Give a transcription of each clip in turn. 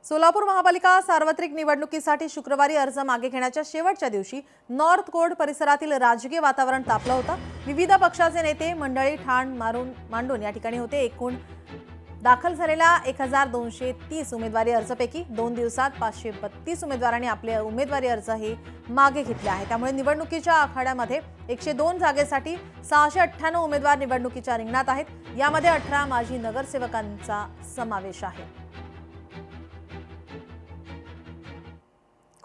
सोलापूर महापालिका सार्वत्रिक निवडणुकीसाठी शुक्रवारी अर्ज मागे घेण्याच्या शेवटच्या दिवशी नॉर्थ कोर्ट परिसरातील राजकीय वातावरण तापलं होतं। विविध पक्षाचे नेते मंडळी ठाण मांडून या ठिकाणी होते। एकूण दाखल झालेल्या 1230 उमेदवारी अर्जापैकी 2 दिवसात 532 उमेदवारांनी आपले उमेदवारी अर्ज हे मागे घेतले आहे। त्यामुळे निवडणुकीच्या आखाड्यामध्ये 102 जागेसाठी 698 उमेदवार निवडणुकीच्या रिंगणात आहेत। यामध्ये 18 माजी नगरसेवकांचा समावेश आहे।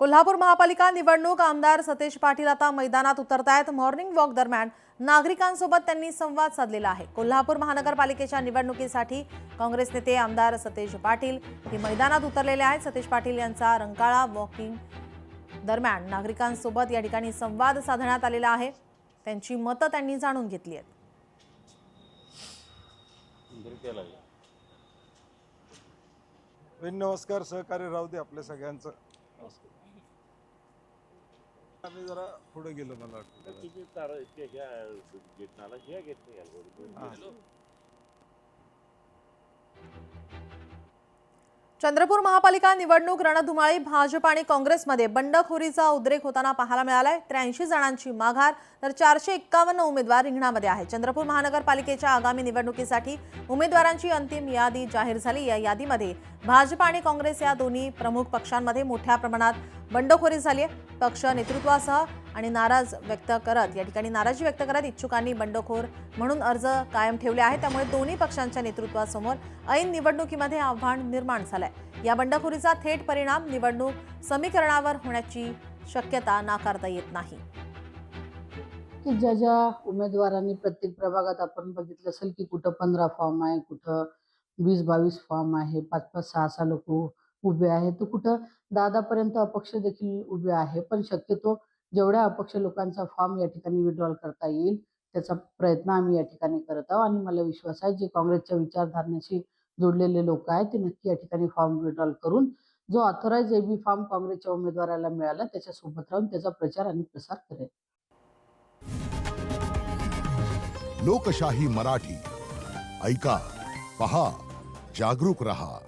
कोल्हापूर महापालिका निवडणूक आमदार सतेज पाटील आता मैदानात उतरतायत। मॉर्निंग वॉक दरम्यान नागरिकांसोबत त्यांनी संवाद साधलेला आहे। कोल्हापूर महानगरपालिकेच्या निवडणुकीसाठी काँग्रेस नेते आमदार सतेज पाटील हे मैदानात उतरलेले आहेत। सतेज पाटील यांचा रंकाळा वॉकिंग दरम्यान नागरिकांसोबत या ठिकाणी संवाद साधण्यात आलेला आहे। त्यांची मतं त्यांनी जाणून घेतली आहेत। नमस्कार, सहकार्य राहू दे आपल्या सगळ्यांचं। आम्ही जरा पुढे गेलो, मला वाटतं तुम्ही तारा इतक्या घ्या घेतनाला घ्या घेत नाही यार। चंद्रपूर महापालिका निवडणूक रणधुमाळी भाजप आणि काँग्रेसमध्ये बंडखोरीचा उद्रेक होताना पाहायला मिळालाय। 83 जणांची माघार तर 451 उमेदवार रिंगणामध्ये आहेत। चंद्रपूर महानगरपालिकेच्या आगामी निवडणुकीसाठी उमेदवारांची अंतिम यादी जाहीर झाली। या यादीमध्ये भाजप आणि काँग्रेस या दोन्ही प्रमुख पक्षांमध्ये मोठ्या प्रमाणात बंडखोरी झाली आहे। पक्ष नेतृत्वासह आणि नाराजी व्यक्त करत इच्छुकांनी बंडखोर म्हणून अर्ज कायम ठेवले आहेत। त्यामुळे दोन्ही पक्षांच्या नेतृत्वासमोर ऐन निवडणुकीमध्ये आव्हान निर्माण झालंय। या बंडखोरीचा थेट परिणाम निवडणूक समीकरणावर होण्याची शक्यता नाकारता येत नाही। की ज्या उमेदवारांनी प्रत्येक प्रभागात आपण बघितलं असेल की कुठं 15 फॉर्म आहे, कुठं 20-22 फॉर्म आहे, 5-5, 6-6 लोक उभे आहेत, तर कुठं 10 पर्यंत अपक्ष देखील उभे आहे। पण शक्यतो जेवढ्या अपक्ष लोकांचा फॉर्म या ठिकाणी विड्रॉल करता येईल त्याचा प्रयत्न आम्ही या ठिकाणी करत आहोत। आणि मला विश्वास आहे जे काँग्रेसच्या विचारधारणेशी जोडलेले लोक आहेत ते नक्की या ठिकाणी फॉर्म विड्रॉल करून जो ऑथराइज एबी फॉर्म काँग्रेसच्या उमेदवाराला मिळाला त्याच्यासोबत राहून त्याचा प्रचार आणि प्रसार करेल। लोकशाही मराठी ऐका, पहा, जागरूक रहा।